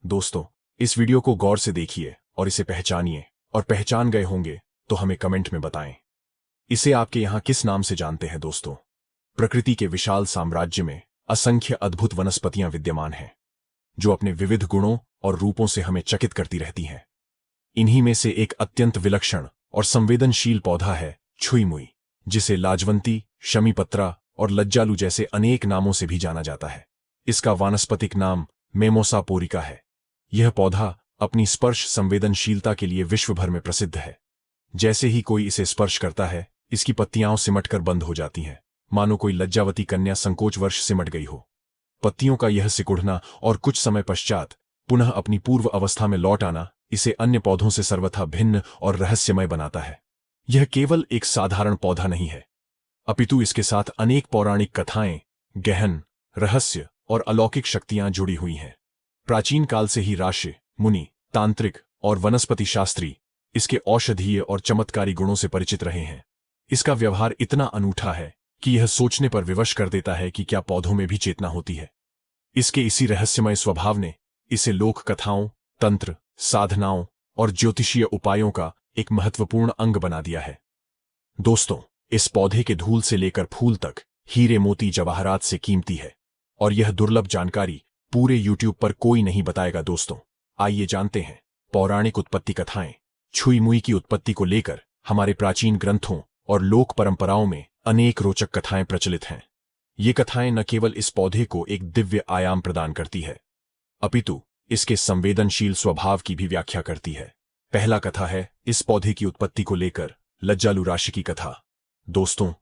दोस्तों, इस वीडियो को गौर से देखिए और इसे पहचानिए, और पहचान गए होंगे तो हमें कमेंट में बताएं। इसे आपके यहां किस नाम से जानते हैं दोस्तों? प्रकृति के विशाल साम्राज्य में असंख्य अद्भुत वनस्पतियां विद्यमान हैं, जो अपने विविध गुणों और रूपों से हमें चकित करती रहती हैं। इन्हीं में से एक अत्यंत विलक्षण और संवेदनशील पौधा है छुई मुई, जिसे लाजवंती, शमीपत्रा और लज्जालू जैसे अनेक नामों से भी जाना जाता है। इसका वानस्पतिक नाम मेमोसा पोरिका है। यह पौधा अपनी स्पर्श संवेदनशीलता के लिए विश्व भर में प्रसिद्ध है। जैसे ही कोई इसे स्पर्श करता है, इसकी पत्तियां सिमटकर बंद हो जाती हैं, मानो कोई लज्जावती कन्या संकोचवश सिमट गई हो। पत्तियों का यह सिकुड़ना और कुछ समय पश्चात पुनः अपनी पूर्व अवस्था में लौट आना इसे अन्य पौधों से सर्वथा भिन्न और रहस्यमय बनाता है। यह केवल एक साधारण पौधा नहीं है, अपितु इसके साथ अनेक पौराणिक कथाएं, गहन रहस्य और अलौकिक शक्तियां जुड़ी हुई हैं। प्राचीन काल से ही ऋषि, मुनि, तांत्रिक और वनस्पति शास्त्री इसके औषधीय और चमत्कारी गुणों से परिचित रहे हैं। इसका व्यवहार इतना अनूठा है कि यह सोचने पर विवश कर देता है कि क्या पौधों में भी चेतना होती है। इसके इसी रहस्यमय स्वभाव ने इसे लोक कथाओं, तंत्र, साधनाओं और ज्योतिषीय उपायों का एक महत्वपूर्ण अंग बना दिया है। दोस्तों, इस पौधे के धूल से लेकर फूल तक हीरे मोती जवाहरात से कीमती है, और यह दुर्लभ जानकारी पूरे यूट्यूब पर कोई नहीं बताएगा। दोस्तों, आइए जानते हैं पौराणिक उत्पत्ति कथाएं। छुई मुई की उत्पत्ति को लेकर हमारे प्राचीन ग्रंथों और लोक परंपराओं में अनेक रोचक कथाएं प्रचलित हैं। ये कथाएं न केवल इस पौधे को एक दिव्य आयाम प्रदान करती है, अपितु इसके संवेदनशील स्वभाव की भी व्याख्या करती है। पहला कथा है इस पौधे की उत्पत्ति को लेकर लज्जालू राशि की कथा। दोस्तों,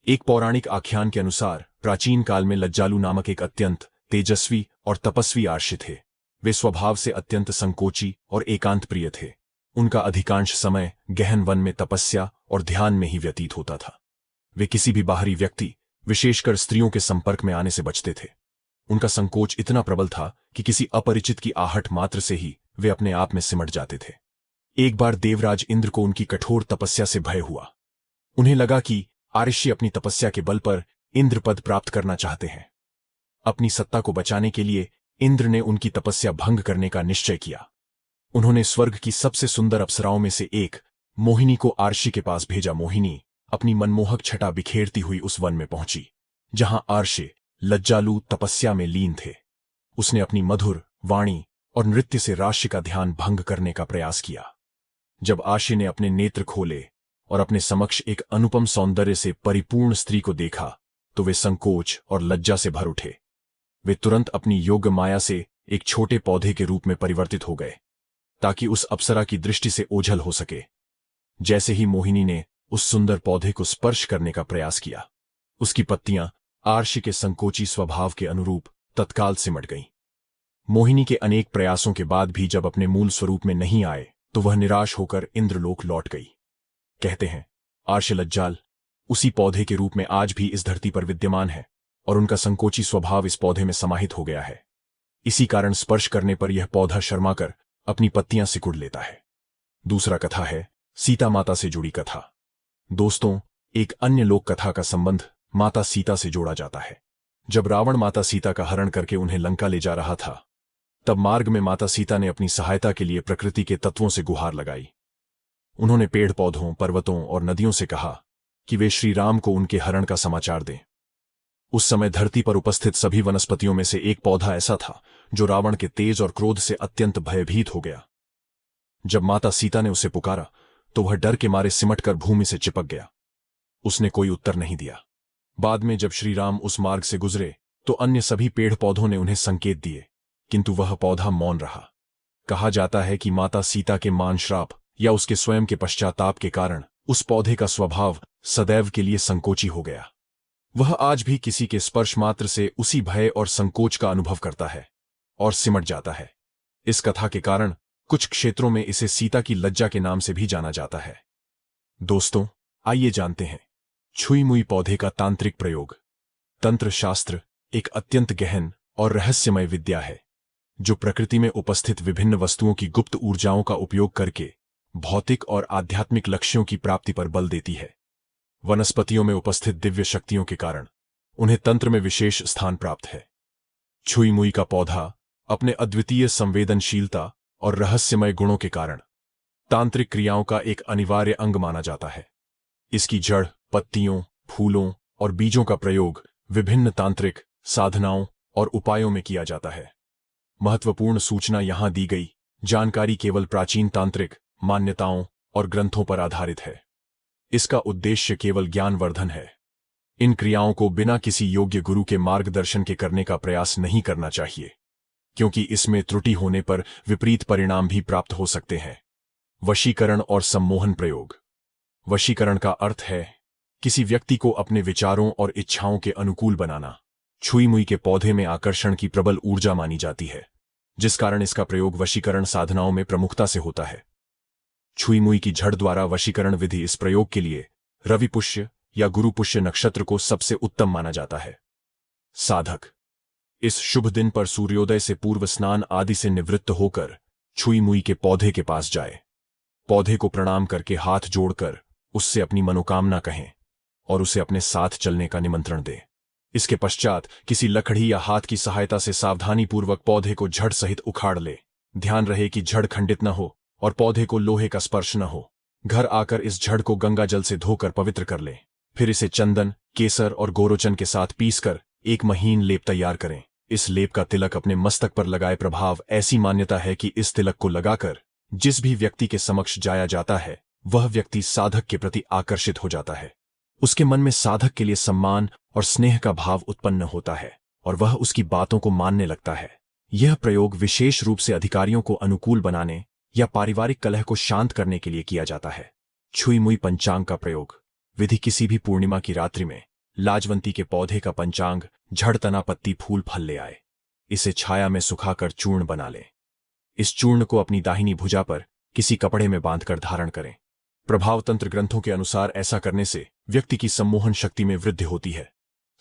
एक पौराणिक आख्यान के अनुसार प्राचीन काल में लज्जालू नामक एक अत्यंत तेजस्वी और तपस्वी आर्षि थे। वे स्वभाव से अत्यंत संकोची और एकांत प्रिय थे। उनका अधिकांश समय गहन वन में तपस्या और ध्यान में ही व्यतीत होता था। वे किसी भी बाहरी व्यक्ति, विशेषकर स्त्रियों के संपर्क में आने से बचते थे। उनका संकोच इतना प्रबल था कि किसी अपरिचित की आहट मात्र से ही वे अपने आप में सिमट जाते थे। एक बार देवराज इंद्र को उनकी कठोर तपस्या से भय हुआ। उन्हें लगा कि आर्षि अपनी तपस्या के बल पर इंद्र पद प्राप्त करना चाहते हैं। अपनी सत्ता को बचाने के लिए इंद्र ने उनकी तपस्या भंग करने का निश्चय किया। उन्होंने स्वर्ग की सबसे सुंदर अप्सराओं में से एक मोहिनी को आर्षि के पास भेजा। मोहिनी अपनी मनमोहक छटा बिखेरती हुई उस वन में पहुंची, जहां आर्षि लज्जालू तपस्या में लीन थे। उसने अपनी मधुर वाणी और नृत्य से राशि का ध्यान भंग करने का प्रयास किया। जब आर्षि ने अपने नेत्र खोले और अपने समक्ष एक अनुपम सौंदर्य से परिपूर्ण स्त्री को देखा, तो वे संकोच और लज्जा से भर उठे। वे तुरंत अपनी योग माया से एक छोटे पौधे के रूप में परिवर्तित हो गए, ताकि उस अप्सरा की दृष्टि से ओझल हो सके। जैसे ही मोहिनी ने उस सुंदर पौधे को स्पर्श करने का प्रयास किया, उसकी पत्तियां आर्षि के संकोची स्वभाव के अनुरूप तत्काल सिमट गईं। मोहिनी के अनेक प्रयासों के बाद भी जब अपने मूल स्वरूप में नहीं आए, तो वह निराश होकर इंद्रलोक लौट गई। कहते हैं आर्षि लज्जाल उसी पौधे के रूप में आज भी इस धरती पर विद्यमान है, और उनका संकोची स्वभाव इस पौधे में समाहित हो गया है। इसी कारण स्पर्श करने पर यह पौधा शर्माकर अपनी पत्तियां सिकुड़ लेता है। दूसरा कथा है सीता माता से जुड़ी कथा। दोस्तों, एक अन्य लोक कथा का संबंध माता सीता से जोड़ा जाता है। जब रावण माता सीता का हरण करके उन्हें लंका ले जा रहा था, तब मार्ग में माता सीता ने अपनी सहायता के लिए प्रकृति के तत्वों से गुहार लगाई। उन्होंने पेड़ पौधों, पर्वतों और नदियों से कहा कि वे श्री राम को उनके हरण का समाचार दें। उस समय धरती पर उपस्थित सभी वनस्पतियों में से एक पौधा ऐसा था जो रावण के तेज और क्रोध से अत्यंत भयभीत हो गया। जब माता सीता ने उसे पुकारा, तो वह डर के मारे सिमटकर भूमि से चिपक गया। उसने कोई उत्तर नहीं दिया। बाद में जब श्री राम उस मार्ग से गुजरे, तो अन्य सभी पेड़ पौधों ने उन्हें संकेत दिए, किंतु वह पौधा मौन रहा। कहा जाता है कि माता सीता के मान श्राप या उसके स्वयं के पश्चाताप के कारण उस पौधे का स्वभाव सदैव के लिए संकोची हो गया। वह आज भी किसी के स्पर्श मात्र से उसी भय और संकोच का अनुभव करता है और सिमट जाता है। इस कथा के कारण कुछ क्षेत्रों में इसे सीता की लज्जा के नाम से भी जाना जाता है। दोस्तों, आइए जानते हैं छुई मुई पौधे का तांत्रिक प्रयोग। तंत्र शास्त्र एक अत्यंत गहन और रहस्यमय विद्या है, जो प्रकृति में उपस्थित विभिन्न वस्तुओं की गुप्त ऊर्जाओं का उपयोग करके भौतिक और आध्यात्मिक लक्ष्यों की प्राप्ति पर बल देती है। वनस्पतियों में उपस्थित दिव्य शक्तियों के कारण उन्हें तंत्र में विशेष स्थान प्राप्त है। छुई मुई का पौधा अपने अद्वितीय संवेदनशीलता और रहस्यमय गुणों के कारण तांत्रिक क्रियाओं का एक अनिवार्य अंग माना जाता है। इसकी जड़, पत्तियों, फूलों और बीजों का प्रयोग विभिन्न तांत्रिक साधनाओं और उपायों में किया जाता है। महत्वपूर्ण सूचना यहां दी गई जानकारी केवल प्राचीन तांत्रिक मान्यताओं और ग्रंथों पर आधारित है। इसका उद्देश्य केवल ज्ञानवर्धन है। इन क्रियाओं को बिना किसी योग्य गुरु के मार्गदर्शन के करने का प्रयास नहीं करना चाहिए, क्योंकि इसमें त्रुटि होने पर विपरीत परिणाम भी प्राप्त हो सकते हैं। वशीकरण और सम्मोहन प्रयोग। वशीकरण का अर्थ है किसी व्यक्ति को अपने विचारों और इच्छाओं के अनुकूल बनाना। छुई मुई के पौधे में आकर्षण की प्रबल ऊर्जा मानी जाती है, जिस कारण इसका प्रयोग वशीकरण साधनाओं में प्रमुखता से होता है। छुई मुई की जड़ द्वारा वशीकरण विधि इस प्रयोग के लिए रवि पुष्य या गुरु पुष्य नक्षत्र को सबसे उत्तम माना जाता है। साधक इस शुभ दिन पर सूर्योदय से पूर्व स्नान आदि से निवृत्त होकर छुई मुई के पौधे के पास जाए। पौधे को प्रणाम करके हाथ जोड़कर उससे अपनी मनोकामना कहें और उसे अपने साथ चलने का निमंत्रण दें। इसके पश्चात किसी लकड़ी या हाथ की सहायता से सावधानीपूर्वक पौधे को जड़ सहित उखाड़ ले। ध्यान रहे कि जड़ खंडित न हो और पौधे को लोहे का स्पर्श न हो। घर आकर इस जड़ को गंगा जल से धोकर पवित्र कर ले। फिर इसे चंदन, केसर और गोरोचन के साथ पीसकर एक महीन लेप तैयार करें। इस लेप का तिलक अपने मस्तक पर लगाए। प्रभाव ऐसी मान्यता है कि इस तिलक को लगाकर जिस भी व्यक्ति के समक्ष जाया जाता है वह व्यक्ति साधक के प्रति आकर्षित हो जाता है। उसके मन में साधक के लिए सम्मान और स्नेह का भाव उत्पन्न होता है और वह उसकी बातों को मानने लगता है। यह प्रयोग विशेष रूप से अधिकारियों को अनुकूल बनाने या पारिवारिक कलह को शांत करने के लिए किया जाता है। छुई मुई पंचांग का प्रयोग। विधि किसी भी पूर्णिमा की रात्रि में लाजवंती के पौधे का पंचांग झड़, तना, पत्ती, फूल, फल ले आए। इसे छाया में सुखाकर चूर्ण बना ले। इस चूर्ण को अपनी दाहिनी भुजा पर किसी कपड़े में बांधकर धारण करें। प्रभाव तंत्र ग्रंथों के अनुसार ऐसा करने से व्यक्ति की सम्मोहन शक्ति में वृद्धि होती है।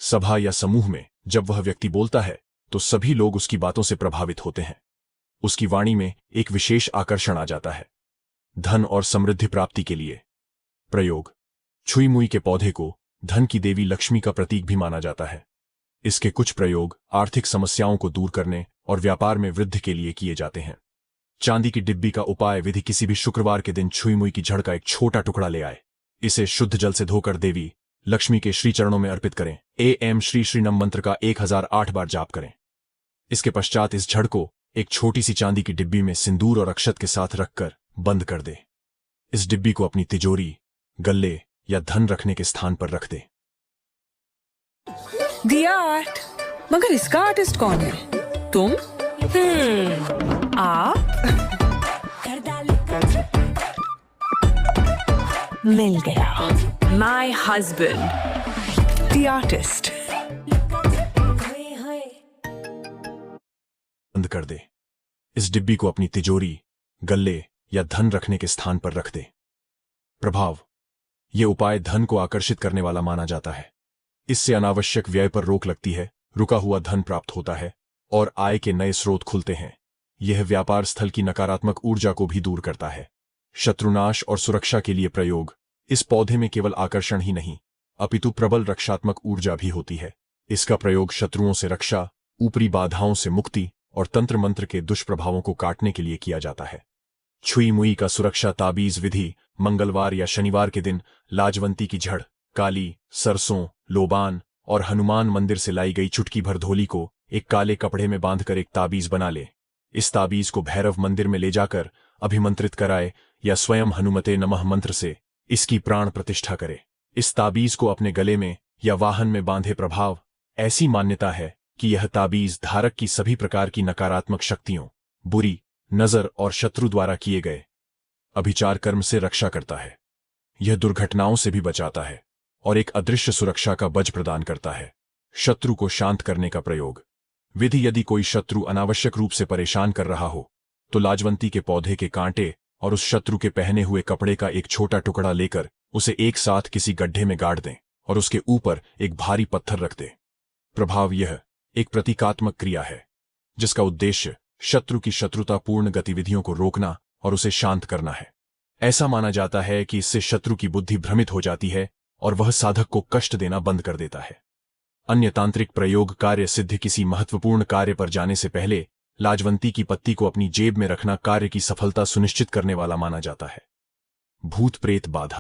सभा या समूह में जब वह व्यक्ति बोलता है तो सभी लोग उसकी बातों से प्रभावित होते हैं। उसकी वाणी में एक विशेष आकर्षण आ जाता है। धन और समृद्धि प्राप्ति के लिए प्रयोग। छुई मुई के पौधे को धन की देवी लक्ष्मी का प्रतीक भी माना जाता है। इसके कुछ प्रयोग आर्थिक समस्याओं को दूर करने और व्यापार में वृद्धि के लिए किए जाते हैं। चांदी की डिब्बी का उपाय। विधि किसी भी शुक्रवार के दिन छुई मुई की जड़ का एक छोटा टुकड़ा ले आए। इसे शुद्ध जल से धोकर देवी लक्ष्मी के श्री चरणों में अर्पित करें। एम श्री श्री नम मंत्र का 1008 बार जाप करें। इसके पश्चात इस जड़ को एक छोटी सी चांदी की डिब्बी में सिंदूर और अक्षत के साथ रखकर बंद कर दे। इस डिब्बी को अपनी तिजोरी, गल्ले या धन रखने के स्थान पर रख दे। दी आर्ट। मगर इसका आर्टिस्ट कौन है? तुम? आप? मिल गया। My husband, the artist. बंद कर दे। इस डिब्बी को अपनी तिजोरी, गल्ले या धन रखने के स्थान पर रख दे। प्रभाव। ये उपाय धन को आकर्षित करने वाला माना जाता है। इससे अनावश्यक व्यय पर रोक लगती है, रुका हुआ धन प्राप्त होता है और आय के नए स्रोत खुलते हैं। यह व्यापार स्थल की नकारात्मक ऊर्जा को भी दूर करता है। शत्रुनाश और सुरक्षा के लिए प्रयोग। इस पौधे में केवल आकर्षण ही नहीं अपितु प्रबल रक्षात्मक ऊर्जा भी होती है। इसका प्रयोग शत्रुओं से रक्षा, ऊपरी बाधाओं से मुक्ति और तंत्र मंत्र के दुष्प्रभावों को काटने के लिए किया जाता है। छुई मुई का सुरक्षा ताबीज विधि। मंगलवार या शनिवार के दिन लाजवंती की जड़, काली, सरसों, लोबान और हनुमान मंदिर से लाई गई चुटकी भर धोली को एक काले कपड़े में बांधकर एक ताबीज बना ले। इस ताबीज को भैरव मंदिर में ले जाकर अभिमंत्रित कराए या स्वयं हनुमते नमः मंत्र से इसकी प्राण प्रतिष्ठा करे। इस ताबीज को अपने गले में या वाहन में बांधे। प्रभाव। ऐसी मान्यता है कि यह ताबीज धारक की सभी प्रकार की नकारात्मक शक्तियों, बुरी नजर और शत्रु द्वारा किए गए अभिचार कर्म से रक्षा करता है। यह दुर्घटनाओं से भी बचाता है और एक अदृश्य सुरक्षा का बज प्रदान करता है। शत्रु को शांत करने का प्रयोग। विधि। यदि कोई शत्रु अनावश्यक रूप से परेशान कर रहा हो तो लाजवंती के पौधे के कांटे और उस शत्रु के पहने हुए कपड़े का एक छोटा टुकड़ा लेकर उसे एक साथ किसी गड्ढे में गाड़ दें और उसके ऊपर एक भारी पत्थर रख दें। प्रभाव। यह एक प्रतीकात्मक क्रिया है जिसका उद्देश्य शत्रु की शत्रुतापूर्ण गतिविधियों को रोकना और उसे शांत करना है। ऐसा माना जाता है कि इससे शत्रु की बुद्धि भ्रमित हो जाती है और वह साधक को कष्ट देना बंद कर देता है। अन्य तांत्रिक प्रयोग। कार्य सिद्धि। किसी महत्वपूर्ण कार्य पर जाने से पहले लाजवंती की पत्ती को अपनी जेब में रखना कार्य की सफलता सुनिश्चित करने वाला माना जाता है। भूत प्रेत बाधा।